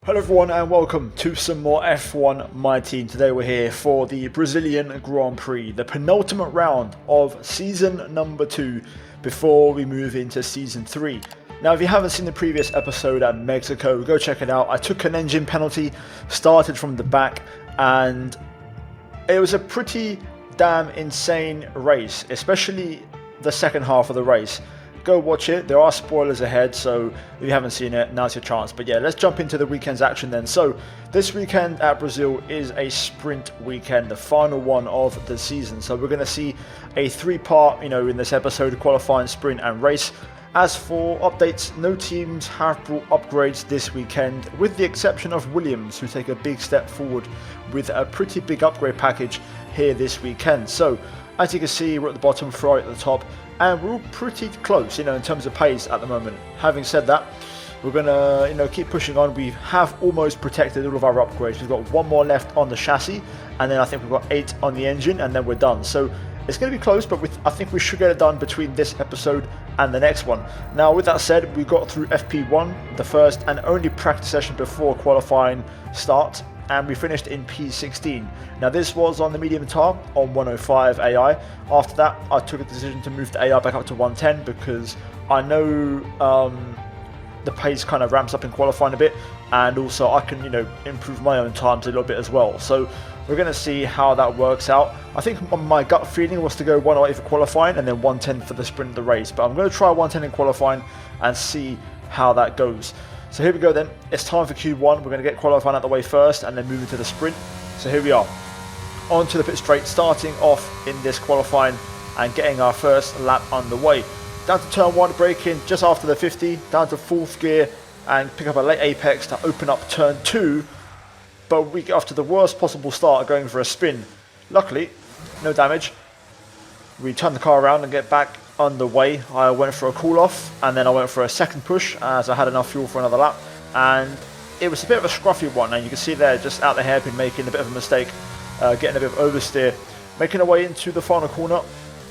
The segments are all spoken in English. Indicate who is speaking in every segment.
Speaker 1: Hello everyone and welcome to some more F1 My Team. Today we're here for the Brazilian Grand Prix, the penultimate round of season number 2 before we move into season 3. Now if you haven't seen the previous episode at Mexico, go check it out. I took an engine penalty, started from the back, and it was a pretty damn insane race, especially the second half of the race. Go watch it. There are spoilers ahead, so if you haven't seen it, now's your chance. But yeah, let's jump into the weekend's action then. So this weekend at Brazil is a sprint weekend, the final one of the season. So we're going to see a three-part, in this episode, qualifying, sprint and race. As for updates, no teams have brought upgrades this weekend, with the exception of Williams, who take a big step forward with a pretty big upgrade package here this weekend. So as you can see, we're at the bottom, Ferrari at the top, and we're all pretty close, in terms of pace at the moment. Having said that, we're gonna, keep pushing on. We have almost protected all of our upgrades. We've got one more left on the chassis, and then I think we've got 8 on the engine, and then we're done. So it's going to be close, but I think we should get it done between this episode and the next one. Now, with that said, we got through FP1, the first and only practice session before qualifying starts, and we finished in P16. Now this was on the medium tar on 105 AI. After that, I took a decision to move the AI back up to 110 because I know the pace kind of ramps up in qualifying a bit, and also I can improve my own times a little bit as well. So we're going to see how that works out. I think my gut feeling was to go 108 for qualifying and then 110 for the sprint of the race, but I'm going to try 110 in qualifying and see how that goes. So here we go then, it's time for Q1. We're going to get qualifying out the way first and then move into the sprint. So here we are, on to the pit straight, starting off in this qualifying and getting our first lap underway. Down to turn 1, braking just after the 50, down to 4th gear and pick up a late apex to open up turn 2. But we get off to the worst possible start, going for a spin. Luckily, no damage. We turn the car around and get back underway. I went for a cool off and then I went for a second push as I had enough fuel for another lap, and it was a bit of a scruffy one, and you can see there just out the hairpin making a bit of a mistake, getting a bit of oversteer, making our way into the final corner,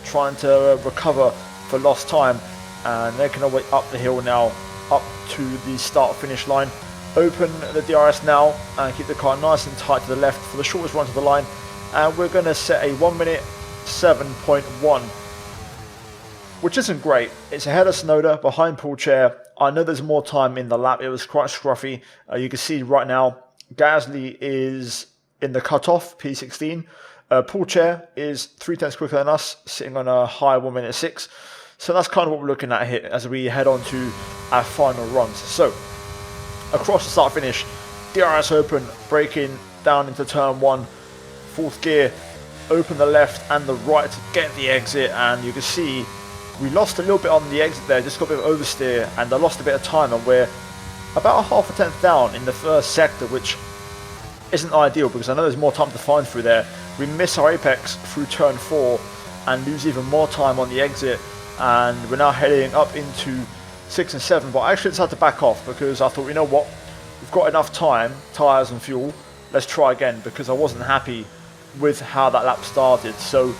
Speaker 1: trying to recover for lost time, and making our way up the hill now up to the start finish line. Open the DRS now and keep the car nice and tight to the left for the shortest run to the line, and we're going to set a 1 minute 7.1, which isn't great. It's ahead of Tsunoda, behind Paul Chair. I know there's more time in the lap. It was quite scruffy. You can see right now Gasly is in the cutoff, P16. Paul Chair is 3/10 quicker than us, sitting on a high 1 minute 6. So that's kind of what we're looking at here as we head on to our final runs. So across the start finish, DRS open, braking down into turn 1, 4th gear, open the left and the right to get the exit, and you can see we lost a little bit on the exit there, just got a bit of oversteer, and I lost a bit of time, and we're about a half a tenth down in the first sector, which isn't ideal because I know there's more time to find through there. We miss our apex through turn 4 and lose even more time on the exit, and we're now heading up into 6 and 7, but I actually decided to back off because I thought, you know what, we've got enough time, tyres and fuel, let's try again, because I wasn't happy with how that lap started. So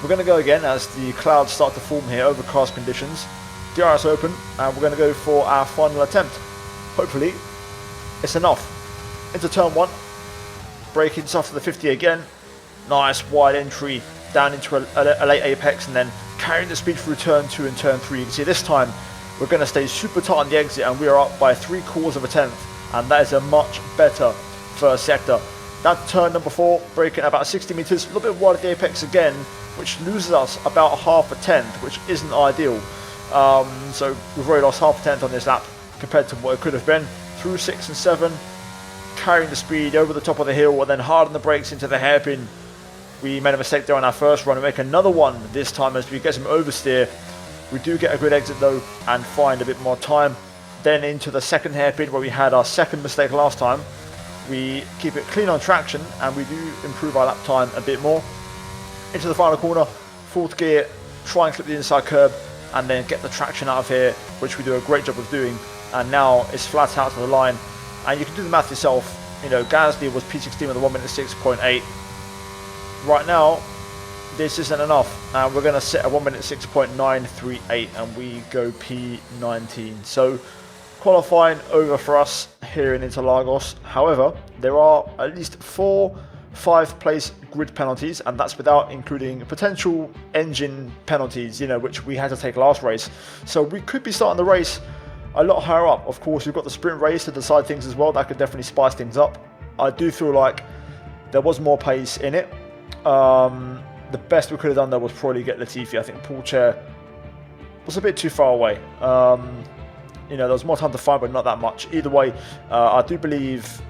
Speaker 1: we're going to go again as the clouds start to form here, overcast conditions. DRS open, and we're going to go for our final attempt. Hopefully, it's enough. Into turn 1, braking just after the 50 again. Nice wide entry down into a late apex, and then carrying the speed through turn 2 and turn 3. You can see this time we're going to stay super tight on the exit, and we are up by 3/4 of a tenth, and that is a much better first sector. Down to turn number 4, braking about 60 meters, a little bit wide at the apex again, which loses us about half a tenth, which isn't ideal. So we've already lost half a tenth on this lap compared to what it could have been. Through 6 and 7, carrying the speed over the top of the hill, and then hard on the brakes into the hairpin. We made a mistake there on our first run. We make another one this time as we get some oversteer. We do get a good exit though and find a bit more time. Then into the second hairpin where we had our second mistake last time. We keep it clean on traction and we do improve our lap time a bit more. Into the final corner, 4th gear, try and clip the inside curb and then get the traction out of here, which we do a great job of doing. And now it's flat out to the line, and you can do the math yourself. Gasly was P16 with a 1 minute 6.8. Right now, this isn't enough, and we're going to set a 1 minute 6.938, and we go P19. So qualifying over for us here in Interlagos. However, there are at least 4 5th-place grid penalties, and that's without including potential engine penalties, you know, which we had to take last race. So we could be starting the race a lot higher up. Of course, we've got the sprint race to decide things as well. That could definitely spice things up. I do feel like there was more pace in it. The best we could have done though was probably get Latifi. I think Paul Chair was a bit too far away. You know, there was more time to find, but not that much. Either way, I do believe,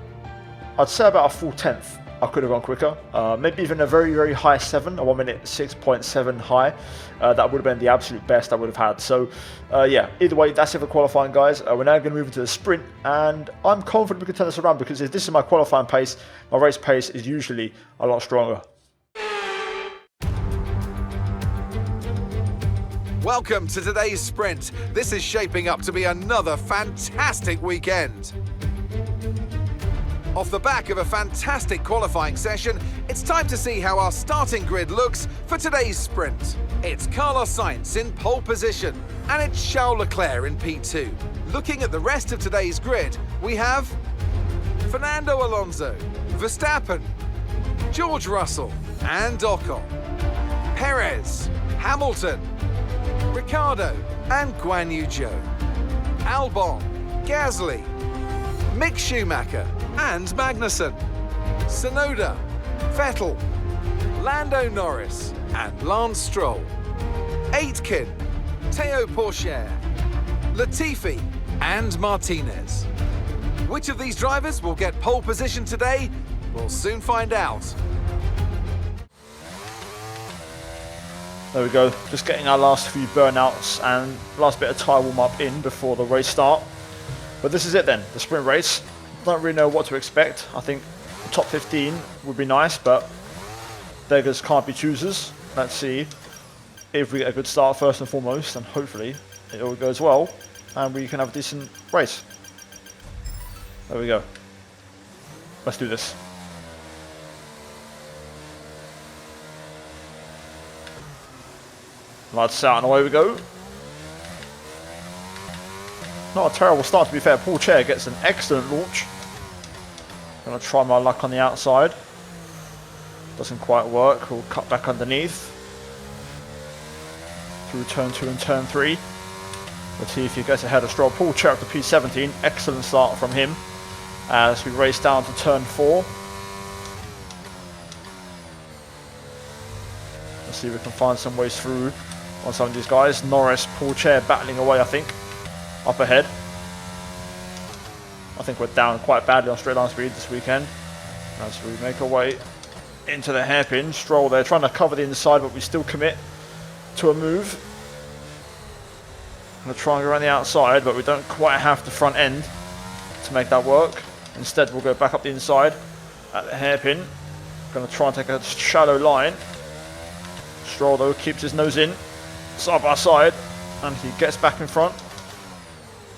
Speaker 1: I'd say about a full 10th. I could have gone quicker. Maybe even a very, very high 7, a 1 minute 6.7 high. That would have been the absolute best I would have had. So, yeah, either way, that's it for qualifying, guys. We're now going to move into the sprint, and I'm confident we can turn this around because if this is my qualifying pace, my race pace is usually a lot stronger.
Speaker 2: Welcome to today's sprint. This is shaping up to be another fantastic weekend. Off the back of a fantastic qualifying session, it's time to see how our starting grid looks for today's sprint. It's Carlos Sainz in pole position, and it's Charles Leclerc in P2. Looking at the rest of today's grid, we have Fernando Alonso, Verstappen, George Russell and Ocon, Perez, Hamilton, Ricciardo and Guan Yu Zhou, Albon, Gasly, Mick Schumacher and Magnussen, Tsunoda, Vettel, Lando Norris and Lance Stroll, Aitken, Théo Pourchaire, Latifi and Martinez. Which of these drivers will get pole position today? We'll soon find out.
Speaker 1: There we go, just getting our last few burnouts and last bit of tyre warm up in before the race start. But this is it then, the sprint race. Don't really know what to expect. I think the top 15 would be nice, but beggars can't be choosers. Let's see if we get a good start first and foremost, and hopefully it all goes well and we can have a decent race. There we go. Let's do this. Lights out and away we go. Not a terrible start, to be fair. Paul Chair gets an excellent launch. Gonna try my luck on the outside. Doesn't quite work. We'll cut back underneath. Through turn 2 and turn 3. Latifi gets ahead of Stroll. Paul Chair up to P17. Excellent start from him as we race down to turn 4. Let's see if we can find some ways through on some of these guys. Norris, Paul Chair battling away, I think. Up ahead. I think we're down quite badly on straight line speed this weekend as we make our way into the hairpin. Stroll there trying to cover the inside, but we still commit to a move. I'm going to try and go around the outside, but we don't quite have the front end to make that work. Instead we'll go back up the inside at the hairpin. Going to try and take a shallow line. Stroll though keeps his nose in side by side and he gets back in front.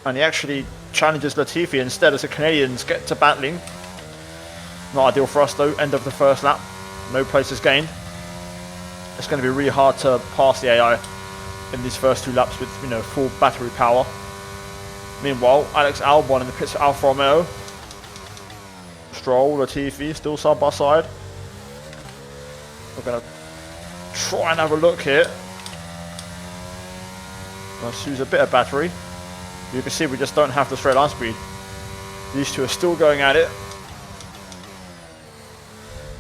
Speaker 1: And he actually challenges Latifi instead as the Canadians get to battling. Not ideal for us though, end of the first lap. No places gained. It's going to be really hard to pass the AI in these first 2 laps with, you know, full battery power. Meanwhile, Alex Albon in the pits for Alfa Romeo. Stroll, Latifi still side by side. We're going to try and have a look here. Let's use a bit of battery. You can see we just don't have the straight line speed. These two are still going at it.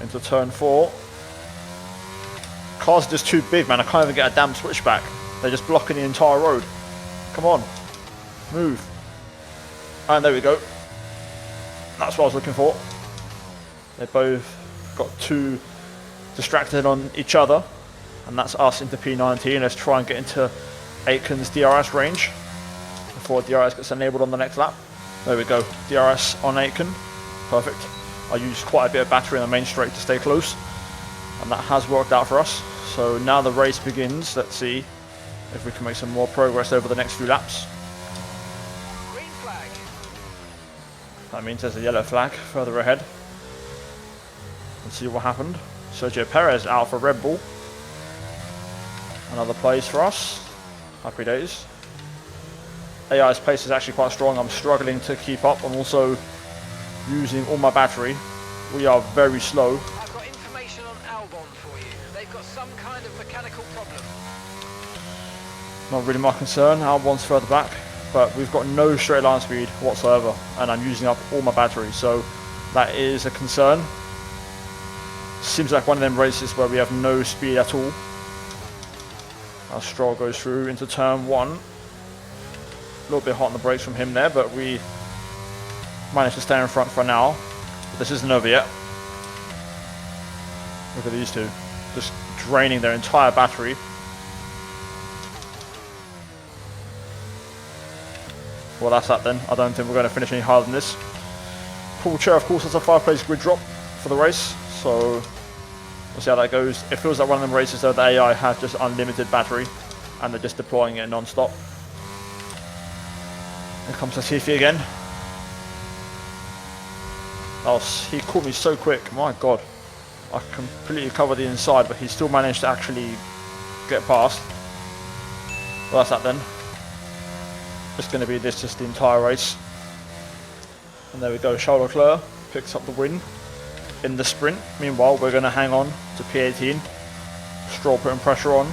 Speaker 1: Into turn 4. Cars are just too big, man. I can't even get a damn switchback. They're just blocking the entire road. Come on. Move. And there we go. That's what I was looking for. They both got too distracted on each other. And that's us into P19. Let's try and get into Aitken's DRS range before DRS gets enabled on the next lap. There we go, DRS on Aitken, perfect. I used quite a bit of battery in the main straight to stay close, and that has worked out for us. So now the race begins. Let's see if we can make some more progress over the next few laps.
Speaker 2: Green flag.
Speaker 1: That means there's a yellow flag further ahead. Let's see what happened. Sergio Perez out for Red Bull. Another place for us. Happy days. AI's pace is actually quite strong. I'm struggling to keep up. I'm also using all my battery. We are very slow.
Speaker 3: I've got information on Albon for you. They've got some kind of mechanical problem.
Speaker 1: Not really my concern. Albon's further back, but we've got no straight line speed whatsoever, and I'm using up all my battery, so that is a concern. Seems like one of them races where we have no speed at all. Our Stroll goes through into turn 1. A little bit hot on the brakes from him there, but we managed to stay in front for now. But this isn't over yet. Look at these two, just draining their entire battery. Well, that's that then. I don't think we're going to finish any higher than this. Paul Chair, of course, has a 5-place grid drop for the race, so we'll see how that goes. It feels like one of them races though, the AI has just unlimited battery, and they're just deploying it non-stop. Here comes Latifi again. Oh, he caught me so quick, my god. I completely covered the inside, but he still managed to actually get past. Well, that's that then. It's going to be this just the entire race. And there we go, Charles Leclerc picks up the win in the sprint. Meanwhile, we're going to hang on to P18. Stroll putting pressure on.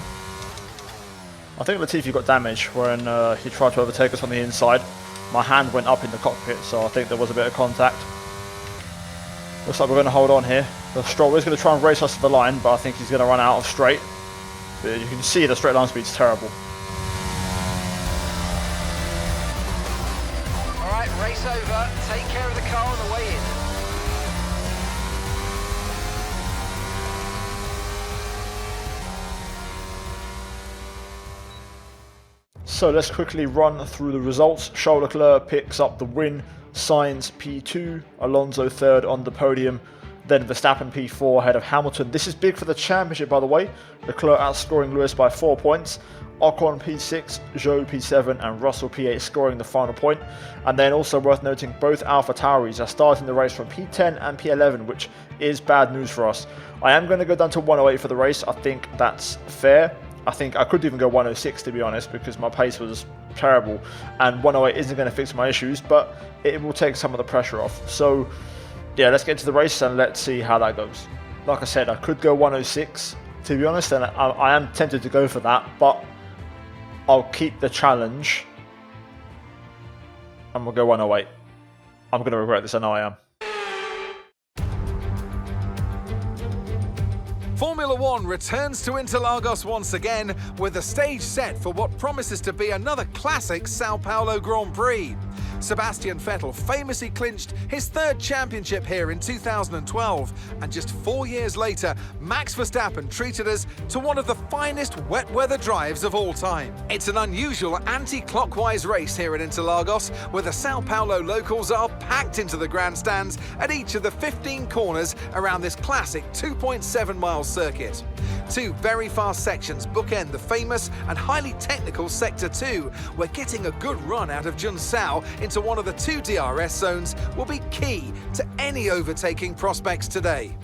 Speaker 1: I think Latifi got damage when he tried to overtake us on the inside. My hand went up in the cockpit, so I think there was a bit of contact. Looks like we're going to hold on here. The Stroll is going to try and race us to the line, but I think he's going to run out of straight. But you can see the straight line speed's terrible.
Speaker 3: Alright, race over. Take care of the car on the way in.
Speaker 1: So let's quickly run through the results. Charles Leclerc picks up the win. Sainz P2, Alonso third on the podium, then Verstappen P4 ahead of Hamilton. This is big for the championship, by the way. Leclerc outscoring Lewis by 4 points. Ocon P6, Zhou P7 and Russell P8 scoring the final point. And then also worth noting, both AlphaTauris are starting the race from P10 and P11, which is bad news for us. I am going to go down to 108 for the race. I think that's fair. I think I could even go 106 to be honest, because my pace was terrible, and 108 isn't going to fix my issues, but it will take some of the pressure off. So yeah, let's get into the race and let's see how that goes. Like I said, I could go 106 to be honest, and I am tempted to go for that, but I'll keep the challenge and we'll go 108. I'm going to regret this, I know I am.
Speaker 2: Formula One returns to Interlagos once again with the stage set for what promises to be another classic Sao Paulo Grand Prix. Sebastian Vettel famously clinched his third championship here in 2012, and just 4 years later, Max Verstappen treated us to one of the finest wet weather drives of all time. It's an unusual anti-clockwise race here at Interlagos, where the Sao Paulo locals are packed into the grandstands at each of the 15 corners around this classic 2.7-mile circuit. Two very fast sections bookend the famous and highly technical Sector 2, where getting a good run out of Junsao into one of the two DRS zones will be key to any overtaking prospects today.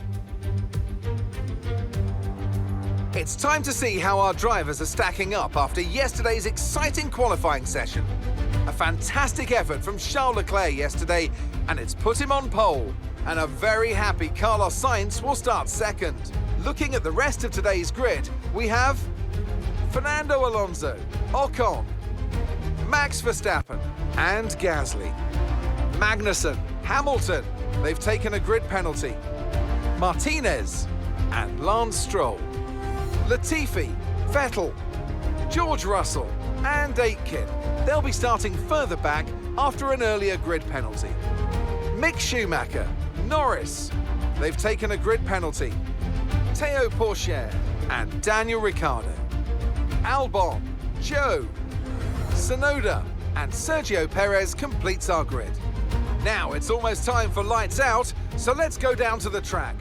Speaker 2: It's time to see how our drivers are stacking up after yesterday's exciting qualifying session. A fantastic effort from Charles Leclerc yesterday, and it's put him on pole. And a very happy Carlos Sainz will start second. Looking at the rest of today's grid, we have Fernando Alonso, Ocon, Max Verstappen and Gasly. Magnussen, Hamilton, they've taken a grid penalty. Martinez and Lance Stroll. Latifi, Vettel, George Russell and Aitken. They'll be starting further back after an earlier grid penalty. Mick Schumacher, Norris, they've taken a grid penalty. Théo Pourchaire and Daniel Ricciardo. Albon, Zhou, Tsunoda and Sergio Perez completes our grid. Now it's almost time for lights out, so let's go down to the track.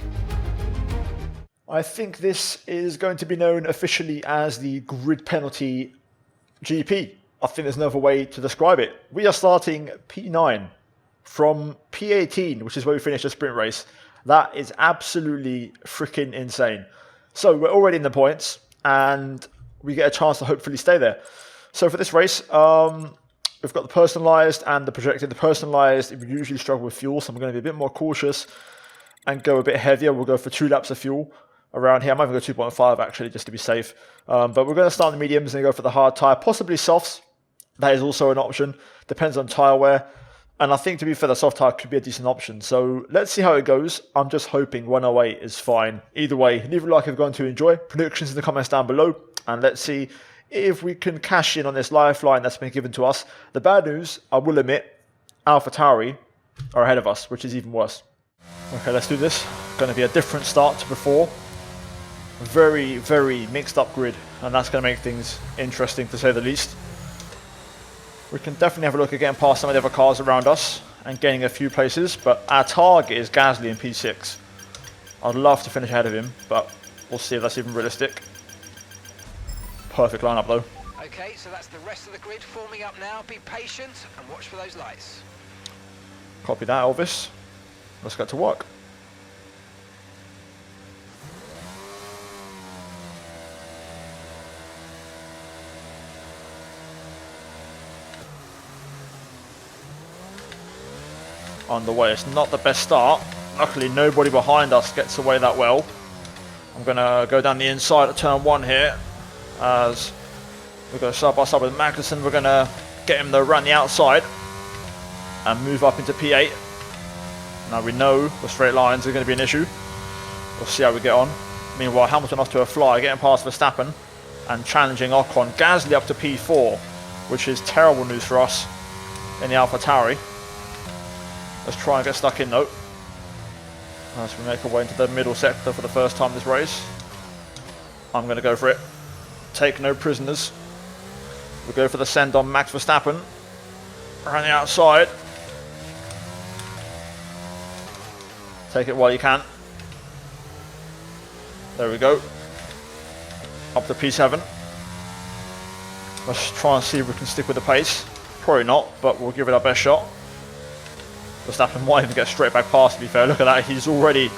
Speaker 1: I think this is going to be known officially as the grid penalty GP. I think there's no other way to describe it. We are starting P9 from P18, which is where we finished the sprint race. That is absolutely freaking insane. So we're already in the points and we get a chance to hopefully stay there. So for this race, we've we've got the personalised and the projected. The personalised, we usually struggle with fuel, so I'm going to be a bit more cautious and go a bit heavier. We'll go for 2 laps of fuel around here. I might even go 2.5 actually, just to be safe. But we're going to start in the mediums and go for the hard tyre, possibly softs. That is also an option. Depends on tyre wear. And I think, to be fair, the soft tyre could be a decent option. So let's see how it goes. I'm just hoping 108 is fine. Either way, leave a like if you're going to enjoy. Predictions in the comments down below. And let's see if we can cash in on this lifeline that's been given to us. The bad news, I will admit, AlphaTauri are ahead of us, which is even worse. Okay, let's do this. Going to be a different start to before. Very, very mixed up grid. And that's going to make things interesting, to say the least. We can definitely have a look at getting past some of the other cars around us and gaining a few places, but our target is Gasly in P6. I'd love to finish ahead of him, but we'll see if that's even realistic. Perfect lineup though.
Speaker 3: Okay, so that's the rest of the grid forming up now. Be patient and watch for those lights.
Speaker 1: Copy that, Elvis. Let's get to work. On the way, it's not the best start. Luckily nobody behind us gets away that well. I'm going to go down the inside at turn 1 here, as we go side by side with Magnussen. We're going to get him though around the outside and move up into P8. Now we know the straight lines are going to be an issue. We'll see how we get on. Meanwhile, Hamilton off to a fly, getting past Verstappen and challenging Ocon. Gasly up to P4, which is terrible news for us in the AlphaTauri. Let's try and get stuck in though, as we make our way into the middle sector for the first time this race. I'm going to go for it. Take no prisoners. We go for the send on Max Verstappen. Around the outside. Take it while you can. There we go. Up to P7. Let's try and see if we can stick with the pace. Probably not, but we'll give it our best shot. Verstappen might even get straight back past, to be fair. Look at that, he's already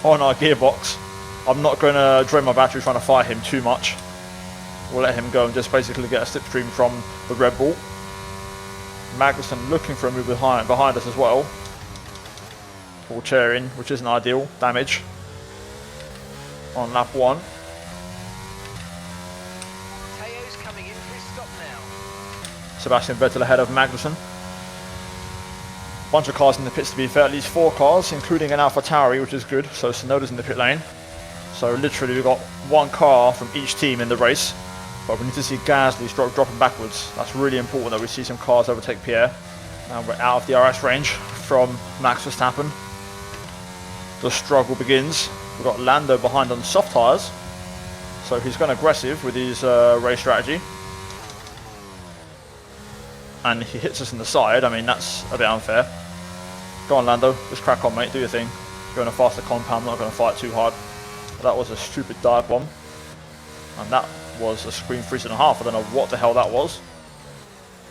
Speaker 1: on our gearbox. I'm not going to drain my battery trying to fight him too much. We'll let him go and just basically get a slipstream from the Red Bull. Magnussen looking for a move behind us as well. Full chair in, which isn't ideal. Damage on lap 1.
Speaker 3: Teo's coming in for his stop now.
Speaker 1: Sebastian Vettel ahead of Magnussen. Bunch of cars in the pits, to be fair, at least 4 cars, including an AlphaTauri, which is good. So Tsunoda's in the pit lane. So literally we've got 1 car from each team in the race, but we need to see Gasly dropping backwards. That's really important that we see some cars overtake Pierre. And we're out of the RS range from Max Verstappen. The struggle begins. We've got Lando behind on soft tyres, so he's gone aggressive with his race strategy. And he hits us in the side. I mean, that's a bit unfair. Go on, Lando. Just crack on, mate. Do your thing. Go in a faster compound. I'm not going to fight too hard. But that was a stupid dive bomb. And that was a screen freeze and a half. I don't know what the hell that was.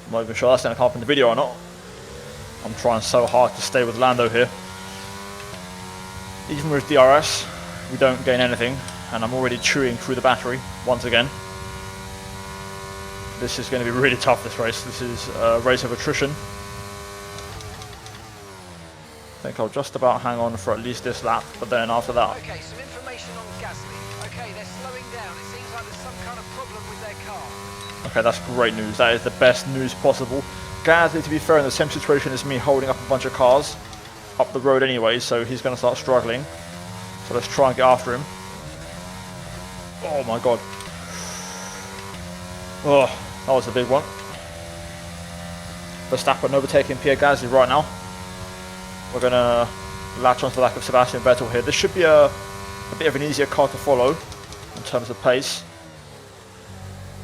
Speaker 1: I'm not even sure that's going to come up in the video or not. I'm trying so hard to stay with Lando here. Even with DRS, we don't gain anything. And I'm already chewing through the battery once again. This is going to be really tough, this race. This is a race of attrition. I think I'll just about hang on for at least this lap, but then after that...
Speaker 3: Okay, some information on Gasly. Okay, they're slowing down. It seems like there's some kind of problem with their car.
Speaker 1: Okay, that's great news. That is the best news possible. Gasly, to be fair, in the same situation as me, holding up a bunch of cars up the road anyway, so he's going to start struggling. So let's try and get after him. Oh my god. Oh, that was a big one. Verstappen overtaking Pierre Gasly right now. We're going to latch onto the back of Sebastian Vettel here. This should be a bit of an easier car to follow in terms of pace.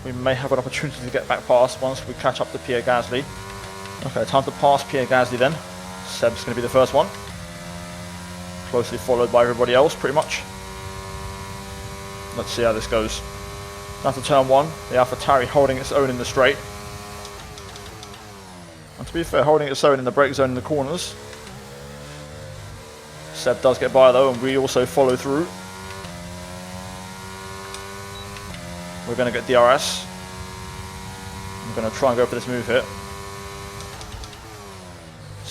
Speaker 1: We may have an opportunity to get back past once we catch up to Pierre Gasly. Okay, time to pass Pierre Gasly then. Seb's going to be the first one. Closely followed by everybody else, pretty much. Let's see how this goes. After turn 1, the AlphaTauri holding its own in the straight. And to be fair, holding its own in the brake zone in the corners. Seb does get by though, and we also follow through. We're going to get DRS. I'm going to try and go for this move here.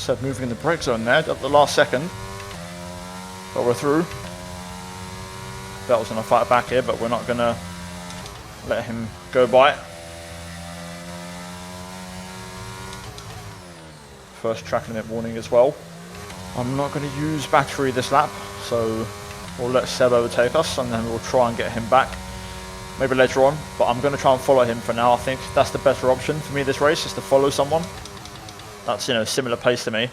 Speaker 1: Seb moving in the brake zone there at the last second. But we're through. Vettel's going to fight back here, but we're not going to let him go by it. First track limit warning as well. I'm not going to use battery this lap, so we'll let Seb overtake us and then we'll try and get him back maybe later on, but I'm going to try and follow him for now. I think that's the better option for me this race, is to follow someone that's, you know, similar pace to me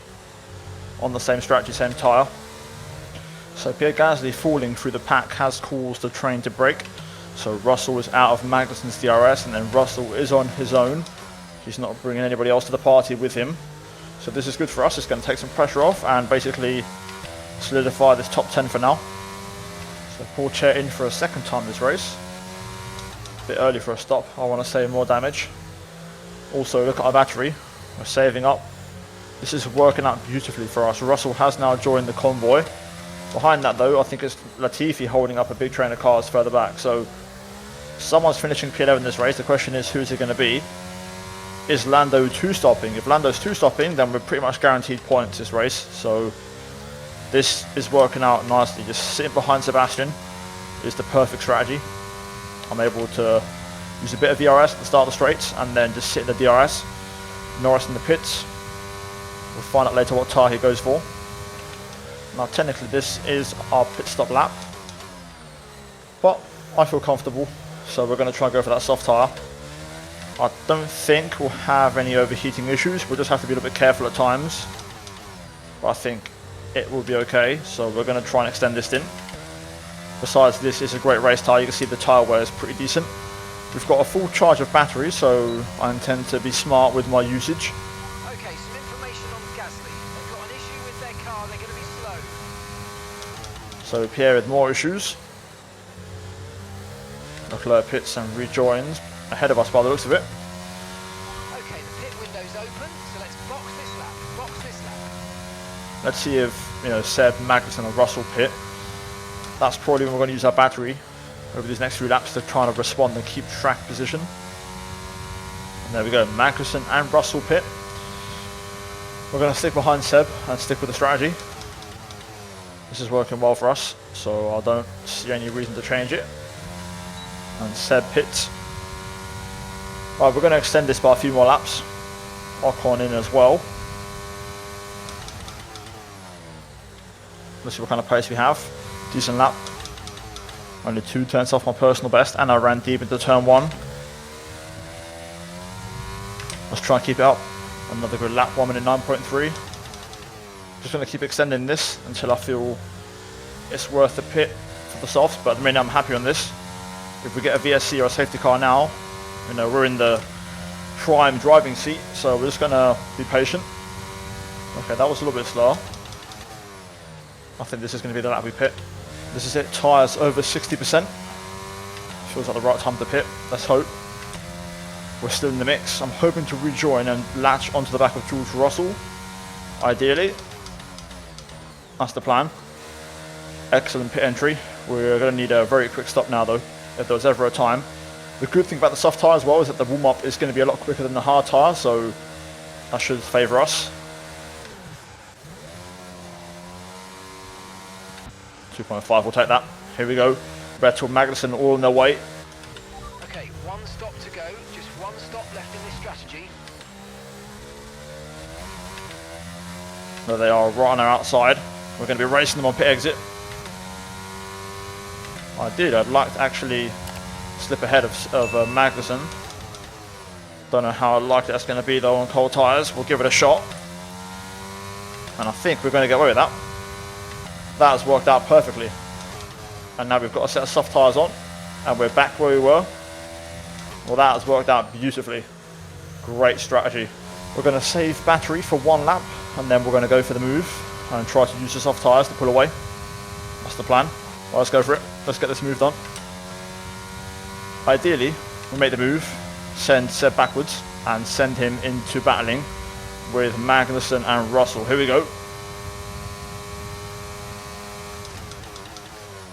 Speaker 1: on the same strategy, same tyre. So Pierre Gasly falling through the pack has caused the train to break, so Russell is out of Magnussen's DRS and then Russell is on his own. He's not bringing anybody else to the party with him, so this is good for us. It's going to take some pressure off and basically solidify this top 10 for now. So Paul Chair in for a second time this race. A bit early for a stop. I want to save more damage. Also, look at our battery. We're saving up. This is working out beautifully for us. Russell has now joined the convoy. Behind that though, I think it's Latifi holding up a big train of cars further back. So someone's finishing P11 this race. The question is, who's it going to be? Is Lando 2-stopping? If Lando's 2-stopping, then we're pretty much guaranteed points this race. So this is working out nicely. Just sitting behind Sebastian is the perfect strategy. I'm able to use a bit of DRS at the start of the straights and then just sit in the DRS. Norris in the pits. We'll find out later what tyre he goes for. Now technically this is our pit stop lap, but I feel comfortable, so we're going to try and go for that soft tyre. I don't think we'll have any overheating issues. We'll just have to be a little bit careful at times, but I think it will be okay. So we're going to try and extend this in. Besides, this is a great race tyre. You can see the tyre wear is pretty decent. We've got a full charge of battery, so I intend to be smart with my usage.
Speaker 3: Okay, some information on Gasly. They've got an issue with their car. They're going to be slow.
Speaker 1: So Pierre with more issues. Leclerc pits and rejoins ahead of us by the looks of it.
Speaker 3: Okay, the pit window's open, so let's box this lap. Box this lap.
Speaker 1: Let's see if, you know, Seb, Magnussen and Russell pit. That's probably when we're going to use our battery over these next few laps to try and respond and keep track position. And there we go, Magnussen and Russell pit. We're going to stick behind Seb and stick with the strategy. This is working well for us, so I don't see any reason to change it. And Seb pits. Right, we're going to extend this by a few more laps. Ocon in as well. Let's see what kind of pace we have. Decent lap. Only 2 turns off my personal best, and I ran deep into turn 1. Let's try and keep it up. Another good lap, 1 minute 9.3. Just going to keep extending this until I feel it's worth the pit for the softs, but at the minute I'm happy on this. If we get a VSC or a safety car now, you know, we're in the prime driving seat, so we're just going to be patient. Okay, that was a little bit slower. I think this is going to be the lap we pit. This is it, tyres over 60%. Feels like the right time to pit, let's hope. We're still in the mix. I'm hoping to rejoin and latch onto the back of George Russell, ideally. That's the plan. Excellent pit entry. We're going to need a very quick stop now though, if there was ever a time. The good thing about the soft tyre as well is that the warm-up is going to be a lot quicker than the hard tyre, so that should favour us. 2.5, we'll take that. Here we go. Vettel, Magnussen all in their way.
Speaker 3: Okay, 1 stop to go. Just 1 stop left in this strategy.
Speaker 1: There they are, right on our outside. We're going to be racing them on pit exit. I'd like to actually slip ahead of Magnussen. Don't know how likely that's going to be though on cold tyres. We'll give it a shot. And I think we're going to get away with that. That has worked out perfectly. And now we've got a set of soft tyres on. And we're back where we were. Well, that has worked out beautifully. Great strategy. We're going to save battery for 1 lap. And then we're going to go for the move. And try to use the soft tyres to pull away. That's the plan. Well, let's go for it. Let's get this move done. Ideally, we make the move, send Seb backwards, and send him into battling with Magnussen and Russell. Here we go.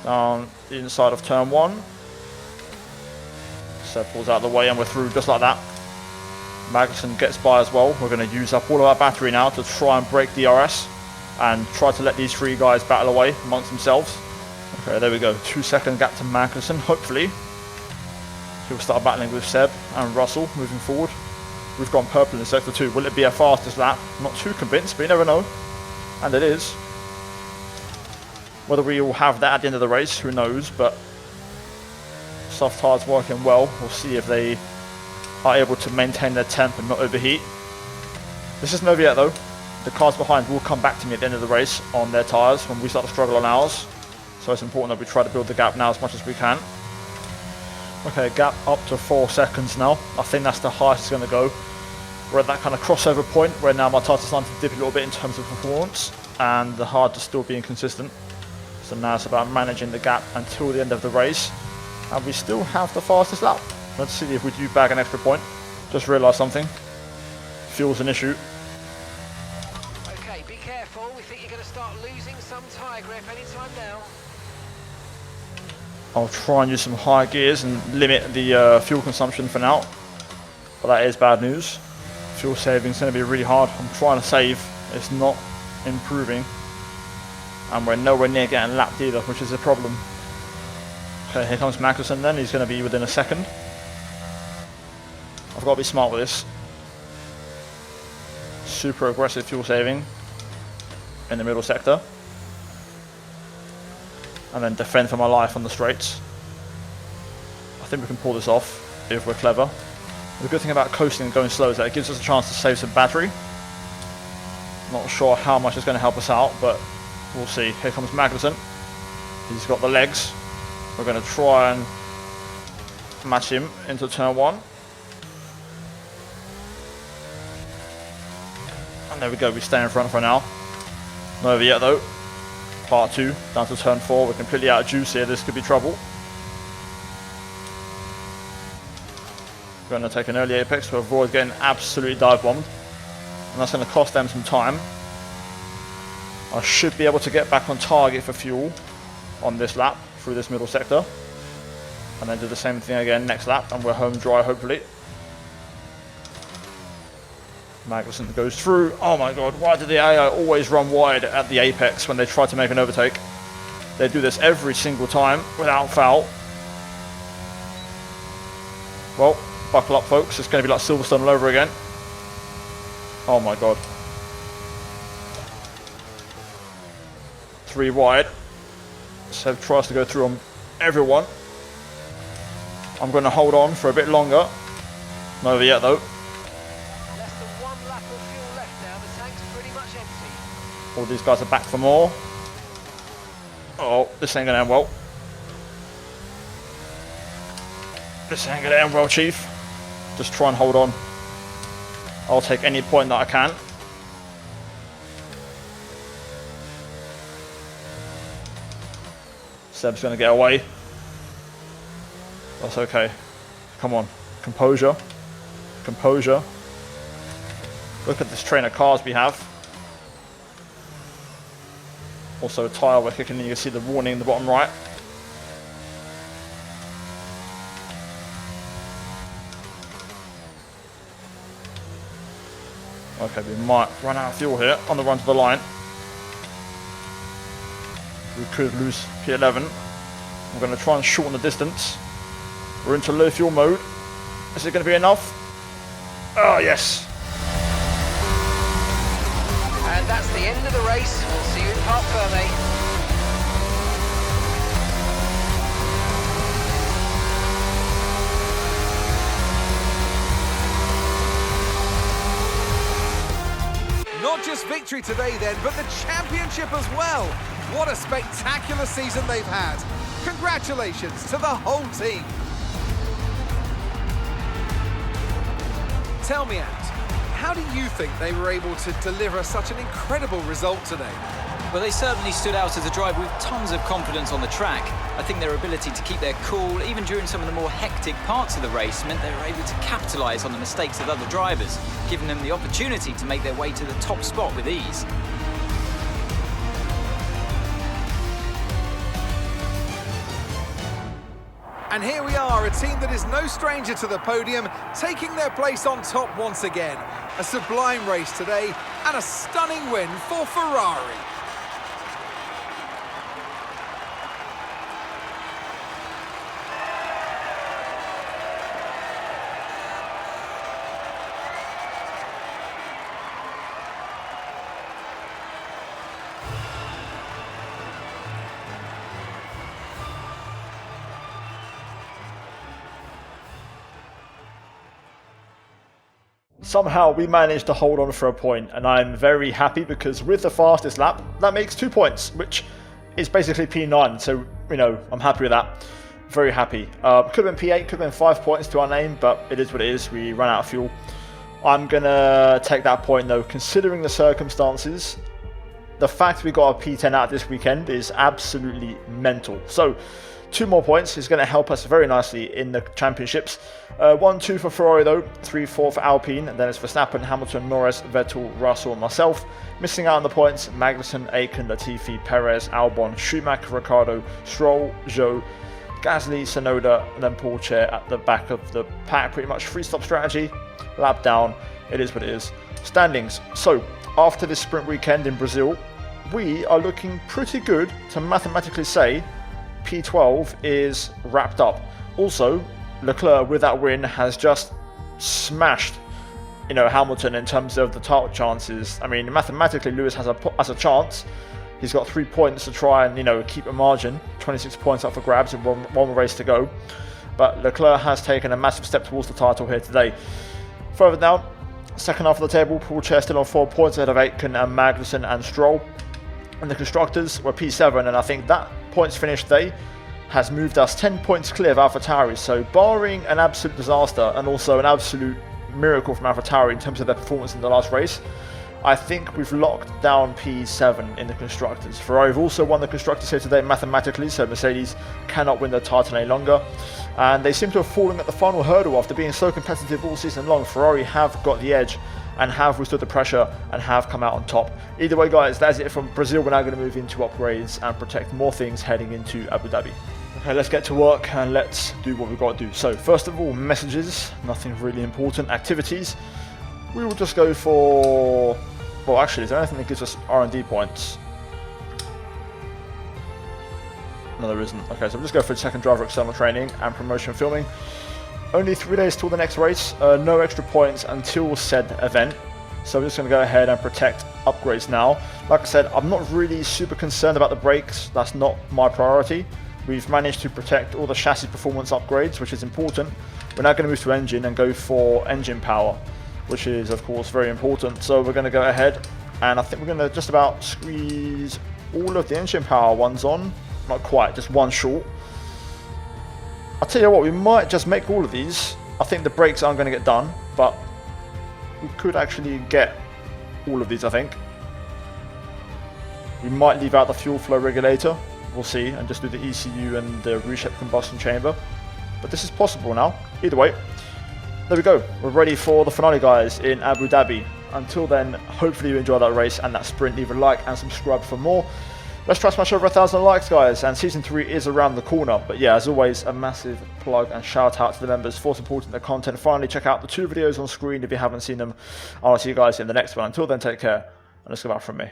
Speaker 1: Down the inside of turn 1. Seb pulls out of the way and we're through just like that. Magnussen gets by as well. We're going to use up all of our battery now to try and break DRS and try to let these three guys battle away amongst themselves. Okay, there we go. 2 second gap to Magnussen. Hopefully he'll start battling with Seb and Russell moving forward. We've gone purple in sector 2. Will it be our fastest lap? Not too convinced, but you never know. And it is. Whether we will have that at the end of the race, who knows, but soft tyres working well. We'll see if they are able to maintain their temp and not overheat. This isn't over yet though. The cars behind will come back to me at the end of the race on their tyres when we start to struggle on ours. So it's important that we try to build the gap now as much as we can. Okay, gap up to 4 seconds now. I think that's the highest it's going to go. We're at that kind of crossover point where now my tyres are starting to dip a little bit in terms of performance and the hard is still being consistent. So now it's about managing the gap until the end of the race. And we still have the fastest lap. Let's see if we do bag an extra point. Just realised something. Fuel's an issue.
Speaker 3: Okay, be careful. We think you're going to start losing some tyre grip anytime now.
Speaker 1: I'll try and use some high gears and limit the fuel consumption for now. But that is bad news. Fuel saving is going to be really hard. I'm trying to save. It's not improving. And we're nowhere near getting lapped either, which is a problem. Okay, here comes Magnussen then. He's going to be within a second. I've got to be smart with this. Super aggressive fuel saving in the middle sector. And then defend for my life on the straights. I think we can pull this off if we're clever. The good thing about coasting and going slow is that it gives us a chance to save some battery. Not sure how much it's going to help us out, but we'll see. Here comes Magnussen. He's got the legs. We're going to try and match him into turn 1. And there we go, we stay in front for now. Not over yet though. Part 2, down to turn 4. We're completely out of juice here. This could be trouble. We're going to take an early apex to avoid getting absolutely dive bombed. And that's going to cost them some time. I should be able to get back on target for fuel on this lap through this middle sector. And then do the same thing again next lap and we're home dry hopefully. Magnussen goes through. Oh my god, why do the AI always run wide at the apex when they try to make an overtake? They do this every single time without foul. Well, buckle up folks, it's going to be like Silverstone all over again. Oh my god. 3 wide. Seb tries to go through on everyone. I'm going to hold on for a bit longer. Not over yet though.
Speaker 3: Less than 1 lap of fuel left now. The tank's pretty much empty.
Speaker 1: All these guys are back for more. Oh, this ain't going to end well. This ain't going to end well, Chief. Just try and hold on. I'll take any point that I can. Seb's going to get away. That's okay. Come on. Composure. Composure. Look at this train of cars we have. Also a tyre we're kicking in. You can see the warning in the bottom right. Okay, we might run out of fuel here on the run to the line. We could lose P11. I'm going to try and shorten the distance. We're into low fuel mode. Is it going to be enough? Oh, yes.
Speaker 3: And that's the end of the race. We'll see you in Parc Fermé.
Speaker 2: Not just victory today then, but the championship as well. What a spectacular season they've had. Congratulations to the whole team. Tell me, Ant, how do you think they were able to deliver such an incredible result today?
Speaker 4: Well, they certainly stood out as a driver with tons of confidence on the track. I think their ability to keep their cool, even during some of the more hectic parts of the race, meant they were able to capitalise on the mistakes of other drivers, giving them the opportunity to make their way to the top spot with ease.
Speaker 2: And here we are, a team that is no stranger to the podium, taking their place on top once again. A sublime race today, and a stunning win for Ferrari.
Speaker 1: Somehow we managed to hold on for a point, and I'm very happy because with the fastest lap, that makes 2 points, which is basically P9, so, you know, I'm happy with that. Very happy. Could have been P8, could have been 5 points to our name, but it is what it is. We ran out of fuel. I'm going to take that point, though. Considering the circumstances, the fact we got a P10 out this weekend is absolutely mental. So, 2 more points is going to help us very nicely in the championships. 1-2 for Ferrari though, 3-4 for Alpine, and then it's Verstappen, Hamilton, Norris, Vettel, Russell and myself. Missing out on the points, Magnussen, Aitken, Latifi, Perez, Albon, Schumacher, Ricciardo, Stroll, Zhou, Gasly, Tsunoda, and then Paul Chair at the back of the pack. Pretty much free-stop strategy, lap down, it is what it is. Standings. So, after this sprint weekend in Brazil, we are looking pretty good to mathematically say P12 is wrapped up. Also, Leclerc with that win has just smashed, you know, Hamilton in terms of the title chances. I mean, mathematically, Lewis has a chance. He's got 3 points to try and, you know, keep a margin. 26 points up for grabs and one more race to go. But Leclerc has taken a massive step towards the title here today. Further down, second half of the table, Paul Chair still on 4 points ahead of Aitken and Magnussen and Stroll. And the constructors were P7, and I think that points finish today has moved us 10 points clear of AlphaTauri. So barring an absolute disaster and also an absolute miracle from AlphaTauri in terms of their performance in the last race, I think we've locked down P7 in the constructors. Ferrari have also won the constructors here today mathematically, so Mercedes cannot win the title any longer. And they seem to have fallen at the final hurdle after being so competitive all season long. Ferrari have got the edge and have withstood the pressure and have come out on top. Either way, guys, that's it from Brazil. We're now going to move into upgrades and protect more things heading into Abu Dhabi. Okay, let's get to work and let's do what we've got to do. So, first of all, messages, nothing really important. Activities, we will just go for, well, actually, is there anything that gives us R&D points? No, there isn't. Okay, so we'll just go for second driver external training and promotion filming. Only 3 days till the next race, no extra points until said event. So we're just going to go ahead and protect upgrades now. Like I said, I'm not really super concerned about the brakes. That's not my priority. We've managed to protect all the chassis performance upgrades, which is important. We're now going to move to engine and go for engine power, which is of course very important. So we're going to go ahead and I think we're going to just about squeeze all of the engine power ones on. Not quite, just one short. I'll tell you what, we might just make all of these. I think the brakes aren't going to get done, but we could actually get all of these, I think. We might leave out the fuel flow regulator. We'll see, and just do the ECU and the reshaped combustion chamber. But this is possible now. Either way, there we go. We're ready for the finale, guys, in Abu Dhabi. Until then, hopefully you enjoy that race and that sprint. Leave a like and subscribe for more. Let's try to smash over 1,000 likes, guys, and Season 3 is around the corner. But yeah, as always, a massive plug and shout out to the members for supporting the content. Finally, check out the 2 videos on screen if you haven't seen them. I'll see you guys in the next one. Until then, take care, and let's go back from me.